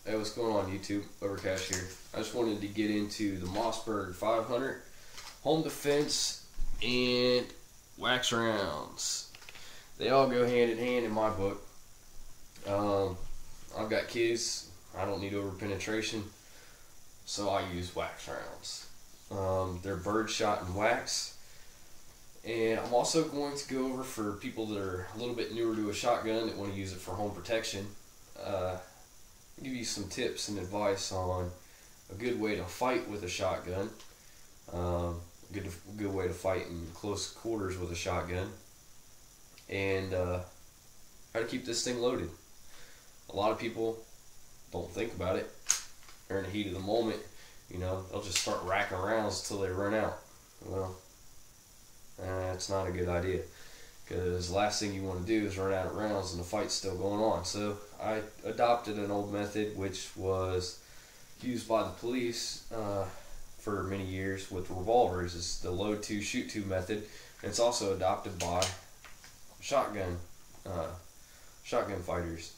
Hey, what's going on YouTube? Overcash here. I just wanted to get into the Mossberg 500 home defense and wax rounds. They all go hand in hand in my book. I've got kids. I don't need over penetration, so I use wax rounds. They're birdshot and wax. And I'm also going to go over for people that are a little bit newer to a shotgun that want to use it for home protection. Give you some tips and advice on a good way to fight with a shotgun, good way to fight in close quarters with a shotgun, and how to keep this thing loaded. A lot of people don't think about it. They're in the heat of the moment, they'll just start racking rounds till they run out. Well, that's not a good idea, because the last thing you want to do is run out of rounds and the fight's still going on. So I adopted an old method which was used by the police for many years with revolvers. It's the load to shoot to method. And it's also adopted by shotgun fighters.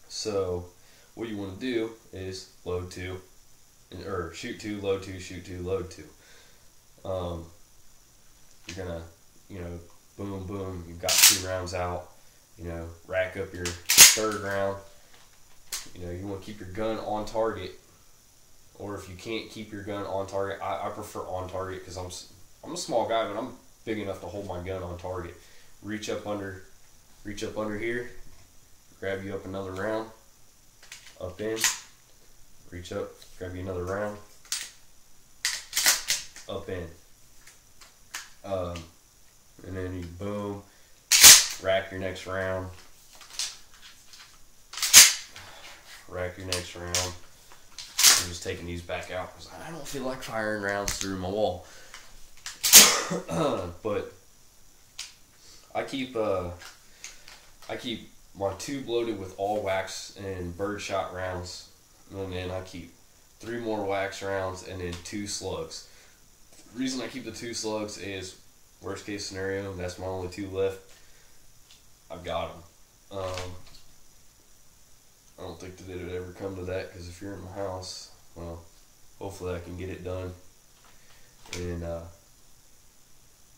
So what you want to do is load to, or shoot to, load to, shoot to, load to. You're gonna, boom, boom, you've got 2 rounds out, rack up your 3rd round. You want to keep your gun on target, or if you can't keep your gun on target, I prefer on target, because I'm a small guy, but I'm big enough to hold my gun on target. Reach up under here, grab you up another round, up in, reach up, grab you another round, up in. And then you boom, rack your next round, rack your next round. I'm just taking these back out because I don't feel like firing rounds through my wall. But I keep my tube loaded with all wax and birdshot rounds, and then I keep 3 more wax rounds and then 2 slugs. The reason I keep the 2 slugs is, worst case scenario, that's my only 2 left, I've got them. I don't think that it would ever come to that, because if you're in my house, well, hopefully I can get it done in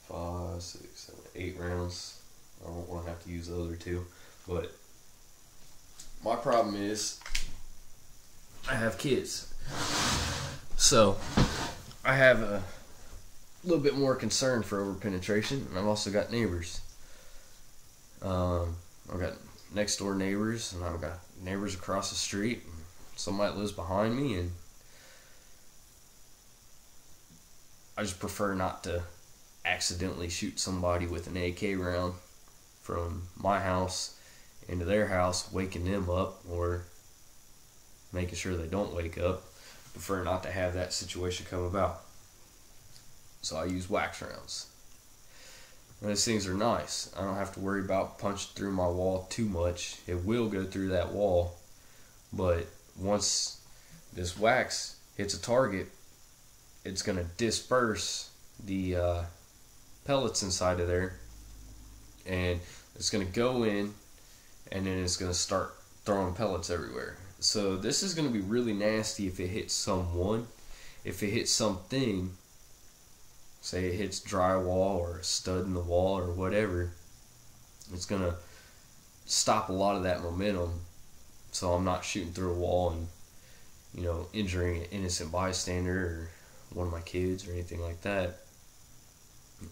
5, 6, 7, 8 rounds. I don't want to have to use the other 2. But my problem is I have kids, so I have a little bit more concern for over-penetration, and I've also got neighbors. I've got next door neighbors, and I've got neighbors across the street, and somebody lives behind me, and I just prefer not to accidentally shoot somebody with an AK round from my house into their house, waking them up or making sure they don't wake up. Prefer not to have that situation come about. So I use wax rounds. And those things are nice. I don't have to worry about punching through my wall too much. It will go through that wall, but once this wax hits a target, it's going to disperse the pellets inside of there, and it's going to go in, and then it's going to start throwing pellets everywhere. So this is going to be really nasty if it hits someone. If it hits something, say it hits drywall or a stud in the wall or whatever, it's going to stop a lot of that momentum, so I'm not shooting through a wall and injuring an innocent bystander or one of my kids or anything like that.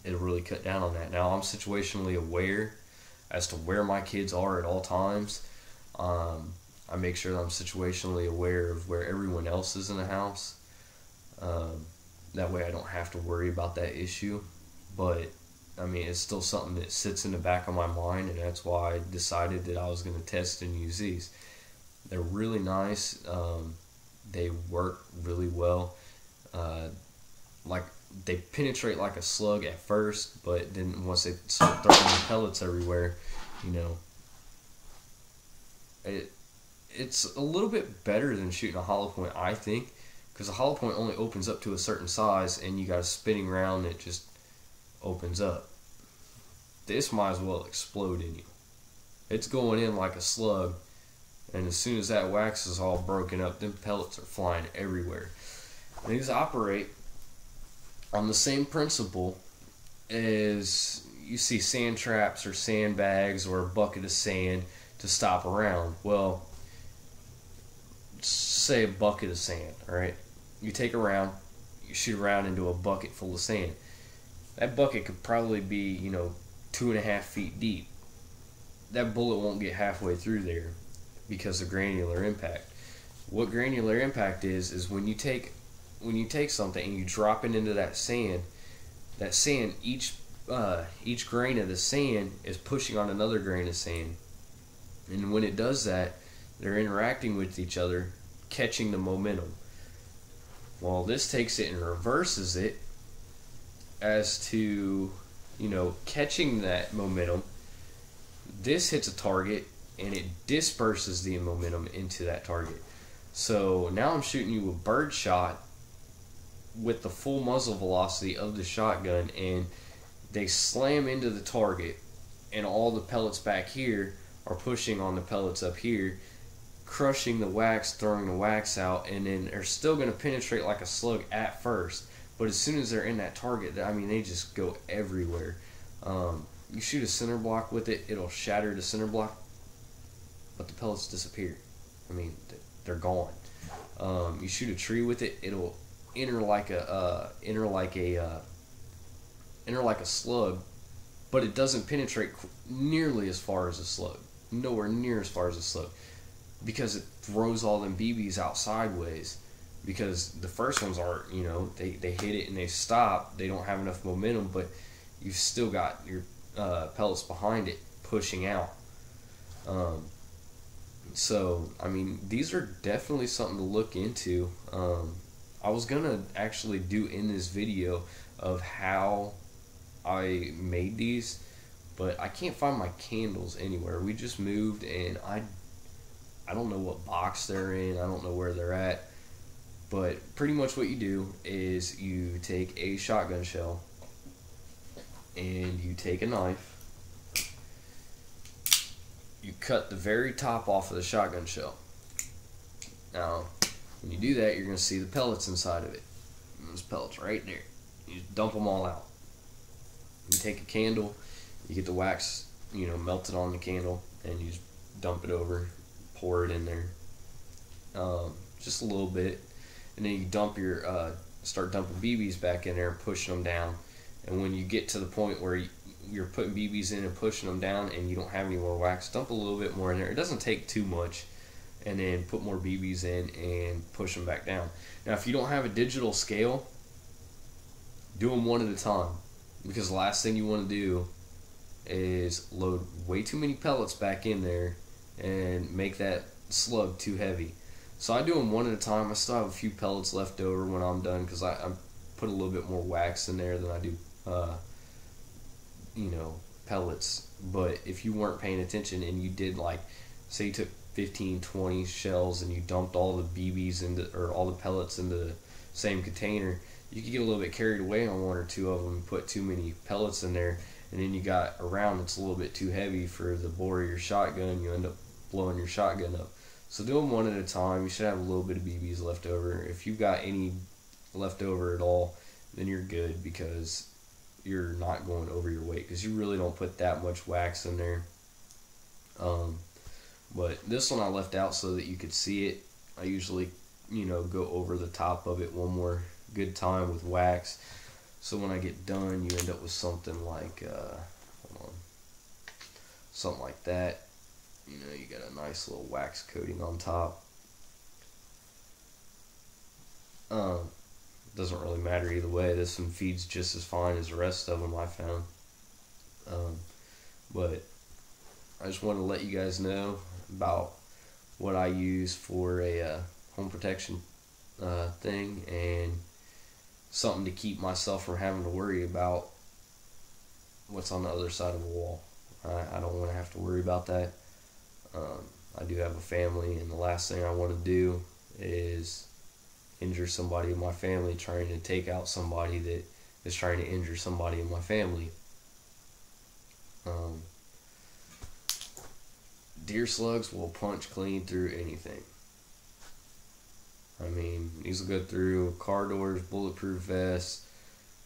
It'll really cut down on that. Now, I'm situationally aware as to where my kids are at all times. I make sure that I'm situationally aware of where everyone else is in the house. That way I don't have to worry about that issue. But, I mean, it's still something that sits in the back of my mind, and that's why I decided that I was going to test and use these. They're really nice. They work really well. Like, they penetrate like a slug at first, but then once they start throwing the pellets everywhere, it's a little bit better than shooting a hollow point, I think, because a hollow point only opens up to a certain size, and you got a spinning round that just opens up. This might as well explode in you. It's going in like a slug, And as soon as that wax is all broken up, them pellets are flying everywhere. And these operate on the same principle as you see sand traps or sandbags or a bucket of sand to stop around. Well, say a bucket of sand, alright? You take a round, you shoot a round into a bucket full of sand. That bucket could probably be, 2.5 feet deep. That bullet won't get halfway through there because of granular impact. What granular impact is when you take something and you drop it into that sand, each grain of the sand is pushing on another grain of sand. And when it does that, they're interacting with each other, catching the momentum. Well, this takes it and reverses it as to, catching that momentum. This hits a target and it disperses the momentum into that target. So now I'm shooting you a bird shot with the full muzzle velocity of the shotgun, and they slam into the target, and all the pellets back here are pushing on the pellets up here, crushing the wax, throwing the wax out, and then they're still going to penetrate like a slug at first, but as soon as they're in that target, they just go everywhere. You shoot a center block with it, it'll shatter the center block, but the pellets disappear. They're gone. You shoot a tree with it, it'll enter like a slug, but it doesn't penetrate nearly as far as a slug. Nowhere near as far as a slug, because it throws all them BBs out sideways. Because the first ones are, they hit it and they stop. They don't have enough momentum, but you've still got your pellets behind it pushing out. So these are definitely something to look into. I was gonna actually do in this video of how I made these, but I can't find my candles anywhere. We just moved, and I don't know what box they're in. I don't know where they're at. But pretty much what you do is you take a shotgun shell and you take a knife. You cut the very top off of the shotgun shell. Now, when you do that, you're going to see the pellets inside of it. And those pellets right there. You just dump them all out. You take a candle, you get the wax, melted on the candle, and you just dump it over, pour it in there, just a little bit, and then you dump start dumping BBs back in there and pushing them down. And when you get to the point where you're putting BBs in and pushing them down and you don't have any more wax, dump a little bit more in there. It doesn't take too much. And then put more BBs in and push them back down. Now, if you don't have a digital scale, do them one at a time, because the last thing you want to do is load way too many pellets back in there and make that slug too heavy. So I do them one at a time. I still have a few pellets left over when I'm done, because I put a little bit more wax in there than I do pellets. But if you weren't paying attention and you did, say you took 15, 20 shells and you dumped all the BBs or all the pellets into the same container, you could get a little bit carried away on one or two of them and put too many pellets in there, and then you got a round that's a little bit too heavy for the bore of your shotgun. You end up blowing your shotgun up. So do them one at a time. You should have a little bit of BBs left over. If you've got any left over at all, then you're good, because you're not going over your weight, because you really don't put that much wax in there. But this one I left out so that you could see it. I usually, go over the top of it one more good time with wax. So when I get done, you end up with something like, something like that. You got a nice little wax coating on top. Doesn't really matter either way. This one feeds just as fine as the rest of them I found. But I just want to let you guys know about what I use for a home protection thing, and something to keep myself from having to worry about what's on the other side of the wall. I don't want to have to worry about that. I do have a family, and the last thing I want to do is injure somebody in my family trying to take out somebody that is trying to injure somebody in my family. deer slugs will punch clean through anything. I mean, these will go through car doors, bulletproof vests.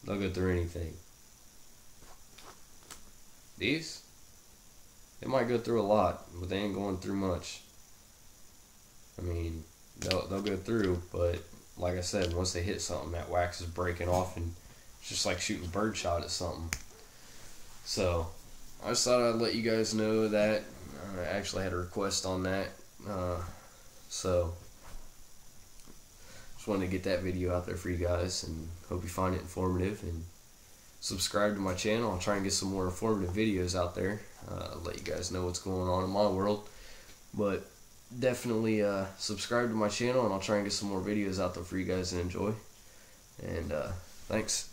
They'll go through anything. These, they might go through a lot, but they ain't going through much. I mean, they'll go through, but like I said, once they hit something, that wax is breaking off, and it's just like shooting birdshot at something. So I just thought I'd let you guys know that. I actually had a request on that, so just wanted to get that video out there for you guys, and hope you find it informative, and subscribe to my channel. I'll try and get some more informative videos out there, let you guys know what's going on in my world. But definitely subscribe to my channel, and I'll try and get some more videos out there for you guys to enjoy. And thanks.